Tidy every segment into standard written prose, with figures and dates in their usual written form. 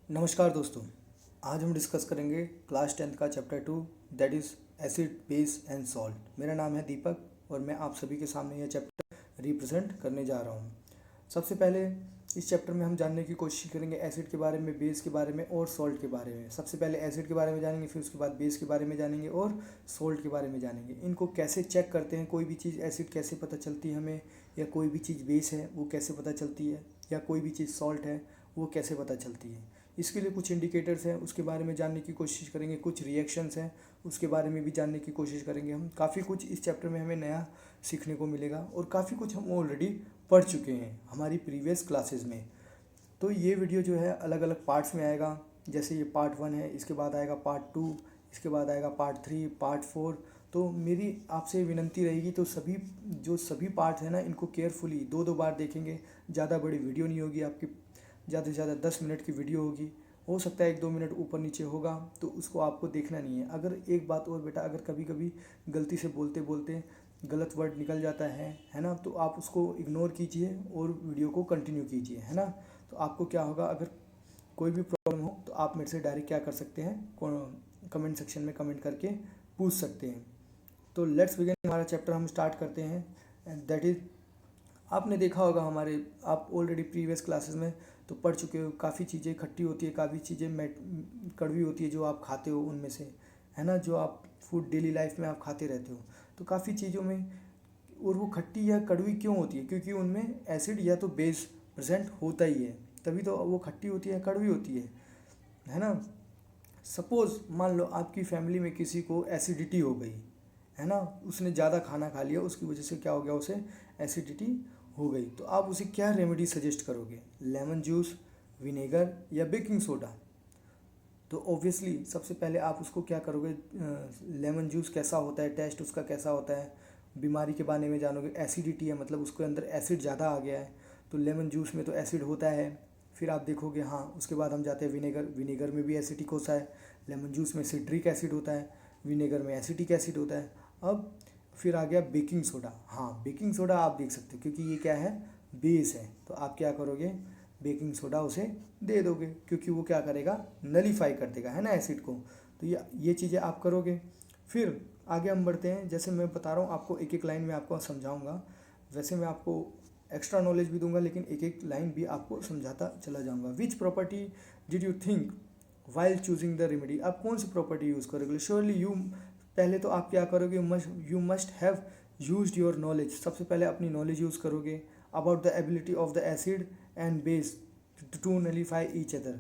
नमस्कार दोस्तों। आज हम डिस्कस करेंगे क्लास 10th का chapter 2 that is acid base and salt. मेरा नाम है दीपक और मैं आप सभी के सामने यह चैप्टर रिप्रेजेंट करने जा रहा हूँ। सबसे पहले इस चैप्टर में हम जानने की कोशिश करेंगे एसिड के बारे में, बेस के बारे में और सॉल्ट के बारे में। सबसे पहले एसिड के बारे में जानेंगे, फिर उसके बाद बेस के बारे में जानेंगे और सॉल्ट के बारे में जानेंगे। इनको कैसे चेक करते हैं, कोई भी चीज़ एसिड कैसे पता चलती है हमें, या कोई भी चीज़ बेस है वो कैसे पता चलती है, या कोई भी चीज़ सॉल्ट है वो कैसे पता चलती है। इसके लिए कुछ इंडिकेटर्स हैं, उसके बारे में जानने की कोशिश करेंगे। कुछ रिएक्शंस हैं, उसके बारे में भी जानने की कोशिश करेंगे। हम काफ़ी कुछ इस चैप्टर में हमें नया सीखने को मिलेगा और काफ़ी कुछ हम ऑलरेडी पढ़ चुके हैं हमारी प्रीवियस क्लासेस में। तो ये वीडियो जो है अलग अलग पार्ट्स में आएगा। जैसे ये पार्ट 1 है, इसके बाद आएगा पार्ट 2, इसके बाद आएगा पार्ट 3, पार्ट 4। तो मेरी आपसे विनंती रहेगी, तो सभी पार्ट है ना, इनको केयरफुली दो दो बार देखेंगे। ज़्यादा बड़ी वीडियो नहीं होगी आपकी, ज़्यादा से ज़्यादा 10 मिनट की वीडियो होगी। हो सकता है 1-2 मिनट ऊपर नीचे होगा, तो उसको आपको देखना नहीं है। अगर एक बात और बेटा, अगर कभी कभी गलती से बोलते बोलते गलत वर्ड निकल जाता है ना, तो आप उसको इग्नोर कीजिए और वीडियो को कंटिन्यू कीजिए, है ना। तो आपको क्या होगा, अगर कोई भी प्रॉब्लम हो तो आप मेरे से डायरेक्ट क्या कर सकते हैं, कमेंट सेक्शन में कमेंट करके पूछ सकते हैं। तो लेट्स बिगिन। हमारा चैप्टर हम स्टार्ट करते हैं, दैट इज़, आपने देखा होगा आप ऑलरेडी प्रीवियस क्लासेस में तो पढ़ चुके हो। काफ़ी चीज़ें खट्टी होती है, काफ़ी चीज़ें कड़वी होती है जो आप खाते हो उनमें से, है ना, जो आप फूड डेली लाइफ में आप खाते रहते हो। तो काफ़ी चीज़ों में, और वो खट्टी या कड़वी क्यों होती है, क्योंकि उनमें एसिड या तो बेस प्रेजेंट होता ही है, तभी तो वो खट्टी होती है, कड़वी होती है ना। सपोज़ मान लो आपकी फैमिली में किसी को एसिडिटी हो गई, है ना, उसने ज़्यादा खाना खा लिया, उसकी वजह से क्या हो गया, उसे एसिडिटी हो गई। तो आप उसे क्या रेमेडी सजेस्ट करोगे, लेमन जूस, विनेगर या बेकिंग सोडा? तो ऑब्वियसली सबसे पहले आप उसको क्या करोगे, लेमन जूस कैसा होता है, टेस्ट उसका कैसा होता है, बीमारी के बारे में जानोगे। एसिडिटी है मतलब उसके अंदर एसिड ज़्यादा आ गया है, तो लेमन जूस में तो एसिड होता है। फिर आप देखोगे, हाँ, उसके बाद हम जाते हैं विनेगर में भी एसिडिक होता है। लेमन जूस में सिट्रिक एसिड होता है, विनेगर में एसिटिक एसिड होता है। अब फिर आ गया बेकिंग सोडा। हाँ, बेकिंग सोडा आप देख सकते हो, क्योंकि ये क्या है, बेस है। तो आप क्या करोगे, बेकिंग सोडा उसे दे दोगे, क्योंकि वो क्या करेगा, नलीफाई कर देगा, है ना, एसिड को। तो ये चीज़ें आप करोगे। फिर आगे हम बढ़ते हैं। जैसे मैं बता रहा हूँ आपको, एक एक लाइन में आपको समझाऊंगा। वैसे मैं आपको एक्स्ट्रा नॉलेज भी दूंगा, लेकिन एक एक लाइन भी आपको समझाता चला जाऊंगा। Which property did you think while choosing the remedy? आप कौन सी प्रॉपर्टी यूज़ करोगे? श्योरली यू, पहले तो आप क्या करोगे, you must have used your knowledge. सबसे पहले अपनी नॉलेज यूज़ करोगे about the ability of the acid and base to nullify each other,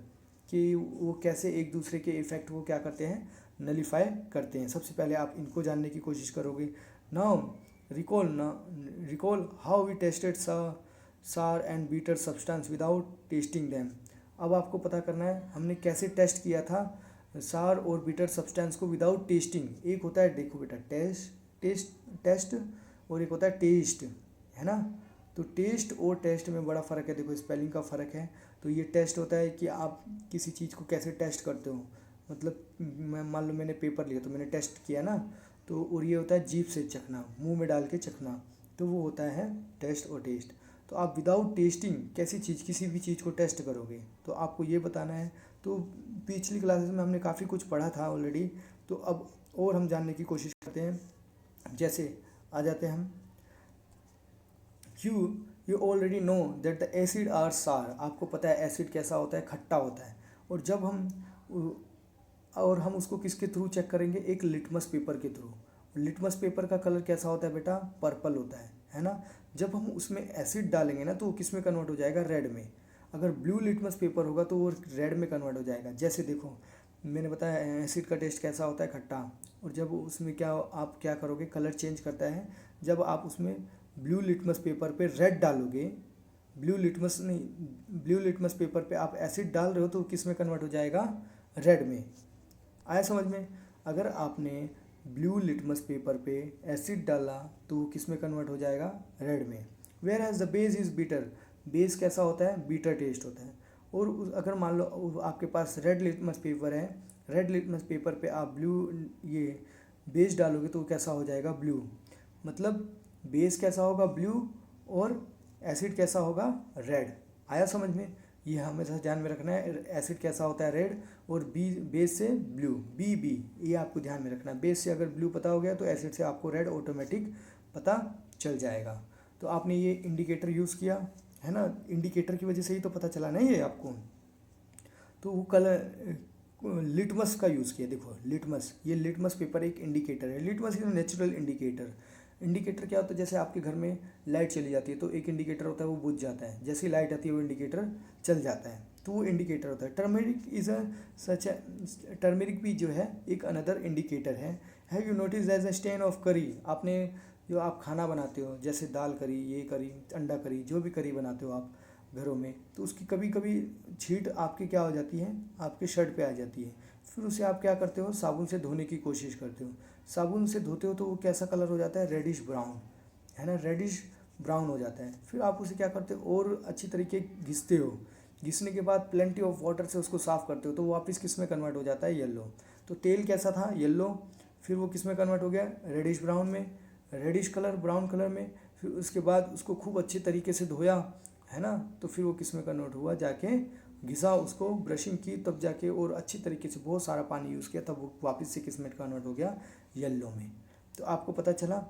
कि वो कैसे एक दूसरे के इफेक्ट को क्या करते हैं, नलीफाई करते हैं। सबसे पहले आप इनको जानने की कोशिश करोगे। Now recall how we tested sour and bitter substance without testing them. अब आपको पता करना है हमने कैसे टेस्ट किया था सार और बीटर सब्सटेंस को विदाउट टेस्टिंग। एक होता है, देखो बेटा, टेस्ट और एक होता है टेस्ट, है ना। तो टेस्ट और टेस्ट में बड़ा फ़र्क है, देखो स्पेलिंग का फ़र्क है। तो ये टेस्ट होता है कि आप किसी चीज़ को कैसे टेस्ट करते हो, मतलब मैं मान लो मैंने पेपर लिया तो मैंने टेस्ट किया ना, तो और ये होता है जीभ से चखना, मुंह में डाल के चखना, तो वो होता है टेस्ट और टेस्ट। तो आप विदाउट टेस्टिंग कैसी चीज़, किसी भी चीज़ को टेस्ट करोगे, तो आपको ये बताना है। तो पिछली क्लासेस में हमने काफ़ी कुछ पढ़ा था ऑलरेडी, तो अब और हम जानने की कोशिश करते हैं। जैसे आ जाते हैं हम, you already know that the acid are sour. आपको पता है एसिड कैसा होता है, खट्टा होता है। और जब हम उसको किसके थ्रू चेक करेंगे, एक लिटमस पेपर के थ्रू। लिटमस पेपर का कलर कैसा होता है बेटा, पर्पल होता है ना। जब हम उसमें एसिड डालेंगे ना, तो वो किस में कन्वर्ट हो जाएगा, रेड में। अगर ब्लू लिटमस पेपर होगा तो वो रेड में कन्वर्ट हो जाएगा। जैसे देखो, मैंने बताया एसिड का टेस्ट कैसा होता है, खट्टा। और जब उसमें आप क्या करोगे, कलर चेंज करता है। जब आप उसमें ब्लू लिटमस पेपर पे रेड डालोगे, ब्लू लिटमस पेपर पे आप एसिड डाल रहे हो, तो किस में कन्वर्ट हो जाएगा, रेड में। आया समझ में? अगर आपने ब्लू लिटमस पेपर पे एसिड डाला तो वो किस में कन्वर्ट हो जाएगा, रेड में। Whereas the base is bitter. Base कैसा होता है, बीटर टेस्ट होता है। और अगर मान लो आपके पास रेड लिटमस पेपर है, रेड लिटमस पेपर पे आप ये बेस डालोगे तो कैसा हो जाएगा, ब्लू। मतलब बेस कैसा होगा, ब्लू, और एसिड कैसा होगा, रेड। आया समझ में? ये हमेशा ध्यान में रखना है। एसिड कैसा होता है, रेड, और बी बेस से ब्लू, बी, ये आपको ध्यान में रखना है। बेस से अगर ब्लू पता हो गया तो एसिड से आपको रेड ऑटोमेटिक पता चल जाएगा। तो आपने ये इंडिकेटर यूज़ किया है ना, इंडिकेटर की वजह से ही तो पता चला नहीं है आपको। तो वो कलर लिटमस का यूज़ किया। देखो लिटमस, ये लिटमस पेपर एक इंडिकेटर है। Litmus is natural indicator. Indicator क्या होता है, जैसे आपके घर में लाइट चली जाती है तो एक इंडिकेटर होता है वो बुझ जाता है, जैसे ही लाइट आती है वो इंडिकेटर चल जाता है, तो वो इंडिकेटर होता है। Turmeric is a such, turmeric भी जो है एक अनदर इंडिकेटर है। Have you notice as a stain of curry, आपने जो आप खाना बनाते हो जैसे दाल करी, ये करी, अंडा करी, जो भी करी बनाते हो आप घरों में, तो उसकी कभी कभी छींट आपकी क्या हो जाती है, आपके शर्ट पे आ जाती है। फिर उसे आप क्या करते हो, साबुन से धोने की कोशिश करते हो। साबुन से धोते हो तो वो कैसा कलर हो जाता है, रेडिश ब्राउन, है ना, रेडिश ब्राउन हो जाता है। फिर आप उसे क्या करते हो, और अच्छी तरीके घिसते हो। घिसने के बाद प्लेंटी ऑफ वाटर से उसको साफ़ करते हो तो वो वापस किस में कन्वर्ट हो जाता है, येलो। तो तेल कैसा था, येलो, फिर वो किस में कन्वर्ट हो गया, रेडिश ब्राउन में, रेडिश कलर ब्राउन कलर में। फिर उसके बाद उसको खूब अच्छे तरीके से धोया, है ना, तो फिर वो किस में कन्वर्ट हुआ, जाके घिसा उसको, ब्रशिंग की तब जाके, और अच्छी तरीके से बहुत सारा पानी यूज़ किया तब वो वापस से किस में कन्वर्ट हो गया, येलो में। तो आपको पता चला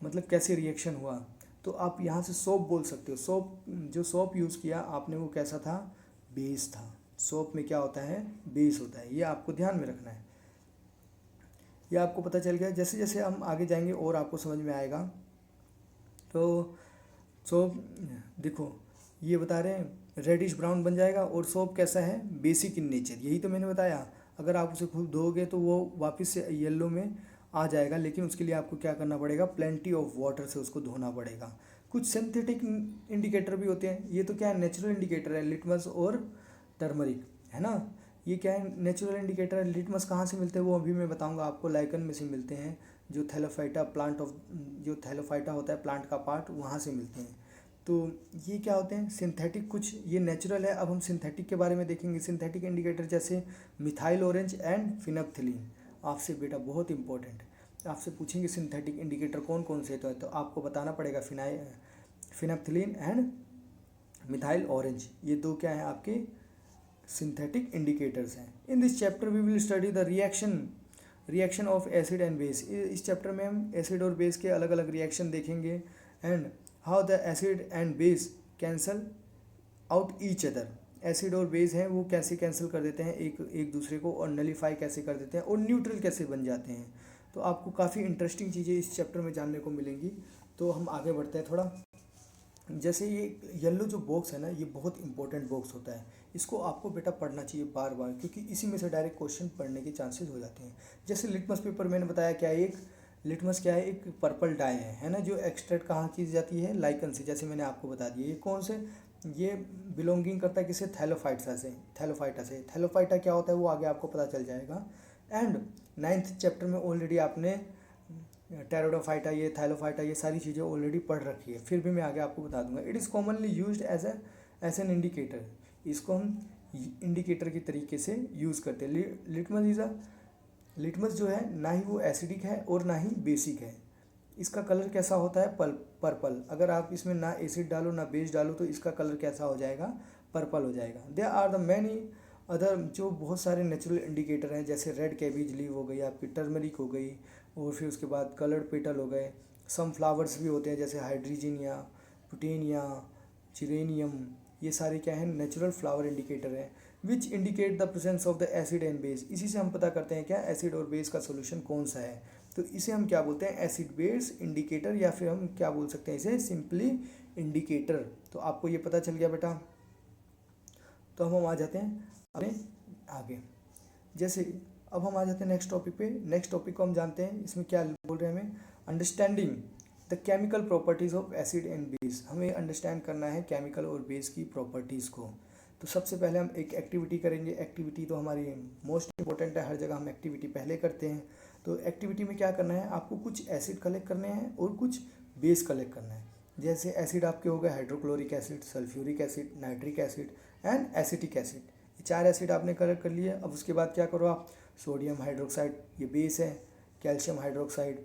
मतलब कैसे रिएक्शन हुआ। तो आप यहाँ से सोप बोल सकते हो। सोप, जो सोप यूज़ किया आपने वो कैसा था, बेस था। सोप में क्या होता है, बेस होता है, ये आपको ध्यान में रखना है। ये आपको पता चल गया। जैसे जैसे हम आगे जाएंगे और आपको समझ में आएगा। तो सोप देखो ये बता रहे हैं रेडिश ब्राउन बन जाएगा, और सोप कैसा है, बेसिक इन नेचर, यही तो मैंने बताया। अगर आप उसे खुद धोगे तो वो वापस से येलो में आ जाएगा, लेकिन उसके लिए आपको क्या करना पड़ेगा, प्लेंटी ऑफ वाटर से उसको धोना पड़ेगा। कुछ सिंथेटिक इंडिकेटर भी होते हैं, ये तो क्या है, नेचुरल इंडिकेटर है, लिटमस और टर्मरिक, है ना। ये क्या है, नेचुरल इंडिकेटर है। लिटमस कहाँ से मिलते हैं वो अभी मैं बताऊंगा आपको। लाइकन में से मिलते हैं, जो थैलोफाइटा प्लांट ऑफ, जो थैलोफाइटा होता है प्लांट का पार्ट, वहाँ से मिलते हैं। तो ये क्या होते हैं, सिंथेटिक, कुछ ये नेचुरल है। अब हम सिंथेटिक के बारे में देखेंगे। सिंथेटिक इंडिकेटर जैसे मिथाइल ऑरेंज एंड फिनप्थिलीन। आपसे बेटा बहुत इंपॉर्टेंट, आपसे पूछेंगे सिंथेटिक इंडिकेटर कौन कौन से, तो आपको बताना पड़ेगा फिनप्थिलीन एंड मिथाइल ऑरेंज, ये दो क्या है आपके सिंथेटिक इंडिकेटर्स हैं। In this chapter we will study the reaction of acid and base. इस चैप्टर में हम एसिड और बेस के अलग अलग रिएक्शन देखेंगे, and how the acid and base cancel out each other. Acid और बेस हैं वो कैसे कैंसिल कर देते हैं एक दूसरे को, और नलीफाई कैसे कर देते हैं, और न्यूट्रल कैसे बन जाते हैं। तो आपको काफ़ी इंटरेस्टिंग चीज़ें इस चैप्टर में जानने को मिलेंगी। तो हम आगे बढ़ते हैं थोड़ा। जैसे ये येलो जो बॉक्स है ना, ये बहुत इंपॉर्टेंट बॉक्स होता है। इसको आपको बेटा पढ़ना चाहिए बार बार, क्योंकि इसी में से डायरेक्ट क्वेश्चन पढ़ने के चांसेस हो जाते हैं। जैसे लिटमस पेपर मैंने बताया, क्या है, एक लिटमस क्या है, एक पर्पल डाई है ना, जो एक्सट्रैक्ट कहाँ की जाती है, लाइकन से, जैसे मैंने आपको बता दिया। ये कौन से, ये बिलोंगिंग करता है किसे, थैलोफाइटा से। थैलोफाइटा क्या होता है वो आगे आपको पता चल जाएगा। एंड 9th चैप्टर में ऑलरेडी आपने टेरोडोफाइटा, ये थैलोफाइटा, ये सारी चीज़ें ऑलरेडी पढ़ रखी है, फिर भी मैं आगे आपको बता दूंगा। It is commonly used as an indicator. इसको हम इंडिकेटर के तरीके से यूज़ करते हैं। लिटमस जो है ना ही वो एसिडिक है और ना ही बेसिक है। इसका कलर कैसा होता है, पर्पल। अगर आप इसमें ना एसिड डालो ना बेस डालो तो इसका कलर कैसा हो जाएगा, पर्पल हो जाएगा। There are the many other, जो बहुत सारे नेचुरल इंडिकेटर हैं, जैसे रेड कैबेज लीव हो गई आपकी, टर्मरिक हो गई, और फिर उसके बाद कलर्ड पेटल हो गए। सम फ्लावर्स भी होते हैं जैसे हाइड्रीजिनिया, पुटेनिया, चिरेनियम, ये सारे क्या है, नेचुरल फ्लावर इंडिकेटर हैं। Which indicate the presence of the acid and base. इसी से हम पता करते हैं क्या, एसिड और बेस का सोल्यूशन कौन सा है। तो इसे हम क्या बोलते हैं, एसिड बेस इंडिकेटर, या फिर हम क्या बोल सकते हैं इसे, सिंपली इंडिकेटर। तो आपको ये पता चल गया बेटा। तो हम आ जाते हैं अपने आगे। जैसे अब हम आ जाते हैं नेक्स्ट टॉपिक पे। नेक्स्ट टॉपिक को हम जानते हैं, इसमें क्या बोल रहे हैं हमें, understanding the chemical properties of acid and base. हमें अंडरस्टैंड करना है केमिकल और बेस की प्रॉपर्टीज़ को। तो सबसे पहले हम एक एक्टिविटी करेंगे। एक्टिविटी तो हमारी मोस्ट इंपॉर्टेंट है, हर जगह हम एक्टिविटी पहले करते हैं। तो एक्टिविटी में क्या करना है, आपको कुछ एसिड कलेक्ट करने हैं और कुछ बेस कलेक्ट करना है। जैसे एसिड आपके हो गए hydrochloric acid, sulphuric acid, nitric acid and acetic acid. ये 4 एसिड आपने कलेक्ट कर लिए। अब उसके बाद क्या करो आप, सोडियम हाइड्रोक्साइड, ये बेस है, calcium hydroxide,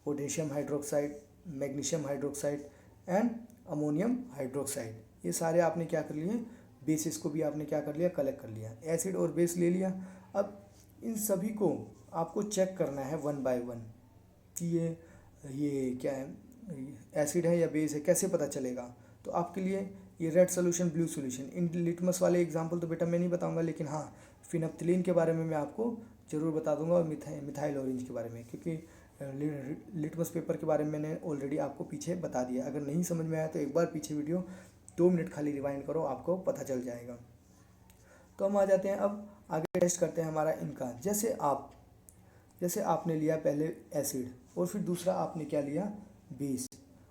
potassium hydroxide, magnesium hydroxide and ammonium hydroxide, ये सारे आपने क्या कर लिए, बेसिस को भी आपने क्या कर लिया, कलेक्ट कर लिया, एसिड और बेस ले लिया। अब इन सभी को आपको चेक करना है वन बाय वन कि ये क्या है, एसिड है या बेस है, कैसे पता चलेगा। तो आपके लिए ये रेड सोल्यूशन, ब्लू सोल्यूशन, इन लिटमस वाले एग्जांपल तो बेटा मैं नहीं बताऊंगा, लेकिन हाँ फिनप्थलीन के बारे में मैं आपको ज़रूर बता दूंगा, और मिथाइल ऑरेंज के बारे में, क्योंकि लिटमस पेपर के बारे में मैंने ऑलरेडी आपको पीछे बता दिया। अगर नहीं समझ में आया तो एक बार पीछे वीडियो 2 मिनट खाली रिवाइंड करो, आपको पता चल जाएगा। तो हम आ जाते हैं अब आगे, टेस्ट करते हैं हमारा इनका। जैसे आपने लिया पहले एसिड और फिर दूसरा आपने क्या लिया, बेस।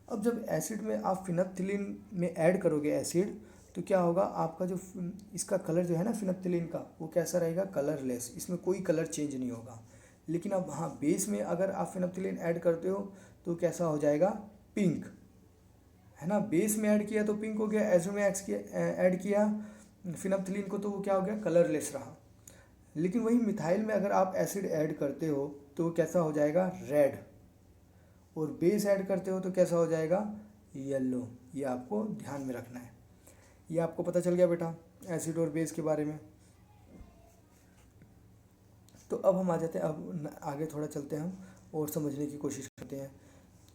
अब जब एसिड में आप फिनप्थलीन में ऐड करोगे एसिड, तो क्या होगा, आपका जो इसका कलर जो है ना फिनप्थलीन का, वो कैसा रहेगा, कलरलेस, इसमें कोई कलर चेंज नहीं होगा। लेकिन अब हाँ, बेस में अगर आप फिनप्थलीन ऐड करते हो तो कैसा हो जाएगा, पिंक, है ना। बेस में ऐड किया तो पिंक हो गया, एसिड में ऐड किया फिनप्थलीन को तो वो क्या हो गया, कलरलेस रहा। लेकिन वही मिथाइल में अगर आप एसिड ऐड करते हो तो कैसा हो जाएगा, रेड, और बेस ऐड करते हो तो कैसा हो जाएगा, येलो। ये आपको ध्यान में रखना है। ये आपको पता चल गया बेटा एसिड और बेस के बारे में। तो अब हम आ जाते हैं, अब आगे थोड़ा चलते हैं हम और समझने की कोशिश करते हैं।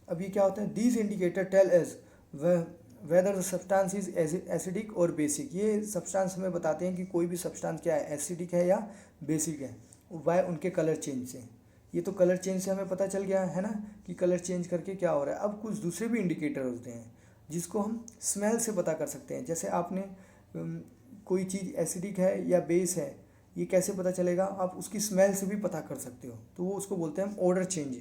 अब ये क्या होता है, these indicator tell as whether the substance is acidic और बेसिक। ये सब्सटेंस हमें बताते हैं कि कोई भी सब्सटेंस क्या है, एसिडिक है या बेसिक है, वाय उनके कलर चेंज से। ये तो कलर चेंज से हमें पता चल गया है ना कि कलर चेंज करके क्या हो रहा है। अब कुछ दूसरे भी इंडिकेटर होते हैं जिसको हम स्मेल से पता कर सकते हैं। जैसे आपने कोई चीज़ एसिडिक है या बेस है, ये कैसे पता चलेगा, आप उसकी स्मेल से भी पता कर सकते हो। तो वो उसको बोलते हैं हम ऑर्डर चेंज,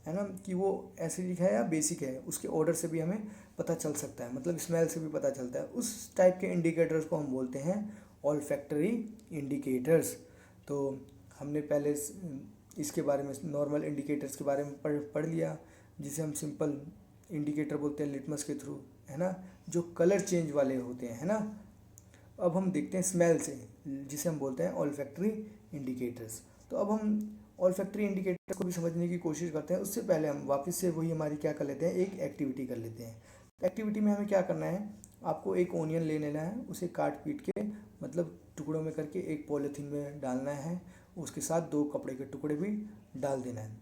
है ना, कि वो एसिडिक है या बेसिक है, उसके ऑर्डर से भी हमें पता चल सकता है, मतलब स्मेल से भी पता चलता है। उस टाइप के इंडिकेटर्स को हम बोलते हैं ऑल्फैक्टरी इंडिकेटर्स। तो हमने पहले इसके बारे में, नॉर्मल इंडिकेटर्स के बारे में पढ़ लिया, जिसे हम सिंपल इंडिकेटर बोलते हैं लिटमस के थ्रू, है ना, जो कलर चेंज वाले होते हैं, है ना। अब हम देखते हैं स्मेल से, जिसे हम बोलते हैं ऑल्फैक्टरी इंडिकेटर्स। तो अब हम ऑल्फैक्टरी इंडिकेटर को भी समझने की कोशिश करते हैं। उससे पहले हम वापस से वही हमारी क्या कर लेते हैं, एक एक्टिविटी कर लेते हैं। एक्टिविटी में हमें क्या करना है, आपको एक ओनियन ले लेना है, उसे काट पीट के मतलब टुकड़ों में करके एक पॉलीथीन में डालना है, उसके साथ 2 कपड़े के टुकड़े भी डाल देना है।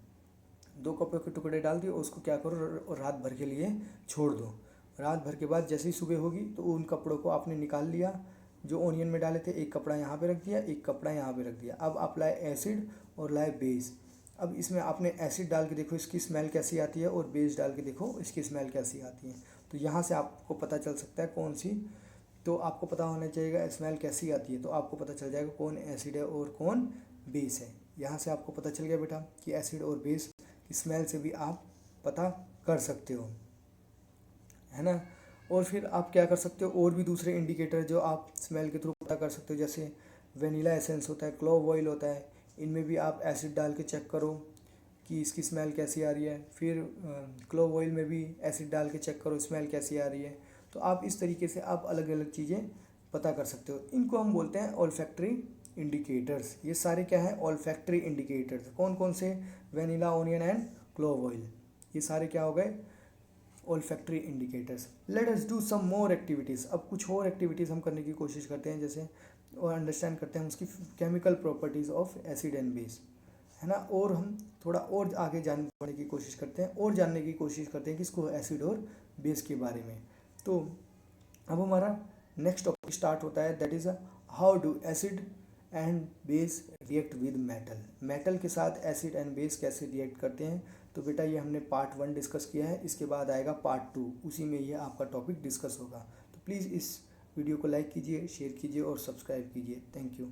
2 कपड़े के टुकड़े डाल दिए, उसको क्या करो, रात भर के लिए छोड़ दो। रात भर के बाद जैसे ही सुबह होगी तो उन कपड़ों को आपने निकाल लिया जो ओनियन में डाले थे, एक कपड़ा यहाँ पे रख दिया, एक कपड़ा यहाँ पे रख दिया। अब आप लाए एसिड और लाए बेस। अब इसमें आपने एसिड डाल के देखो इसकी स्मेल कैसी आती है, और बेस डाल के देखो इसकी स्मेल कैसी आती है। तो यहाँ से आपको पता चल सकता है कौन सी, तो आपको पता होना चाहिए स्मेल कैसी आती है, तो आपको पता चल जाएगा कौन एसिड है और कौन बेस है। यहाँ से आपको पता चल गया बेटा कि एसिड और बेस की स्मेल से भी आप पता कर सकते हो, है ना। और फिर आप क्या कर सकते हो, और भी दूसरे इंडिकेटर जो आप स्मेल के थ्रू पता कर सकते हो, जैसे वेनिला एसेंस होता है, क्लोव ऑयल होता है, इनमें भी आप एसिड डाल के चेक करो कि इसकी स्मेल कैसी आ रही है। फिर क्लोव ऑयल में भी एसिड डाल के चेक करो स्मेल कैसी आ रही है। तो आप इस तरीके से आप अलग अलग चीज़ें पता कर सकते हो। इनको हम बोलते हैं ऑल्फैक्टरी इंडिकेटर्स। ये सारे क्या है, ऑल्फैक्टरी इंडिकेटर्स। कौन कौन से, vanilla, onion and clove oil, ये सारे क्या हो गए, olfactory indicators. Let us do some more activities. अब कुछ और एक्टिविटीज़ हम करने की कोशिश करते हैं, जैसे और अंडरस्टैंड करते हैं उसकी chemical properties of acid and base, है ना। और हम थोड़ा और आगे जानने की कोशिश करते हैं, और जानने की कोशिश करते हैं किसको, एसिड और बेस के बारे में। तो अब हमारा नेक्स्ट टॉपिक स्टार्ट होता है, that is how do acid and base react with metal. Metal के साथ एसिड एंड बेस कैसे रिएक्ट करते हैं। तो बेटा ये हमने पार्ट 1 डिस्कस किया है, इसके बाद आएगा पार्ट 2, उसी में ये आपका टॉपिक डिस्कस होगा। तो प्लीज़ इस वीडियो को लाइक कीजिए, शेयर कीजिए और सब्सक्राइब कीजिए। Thank you.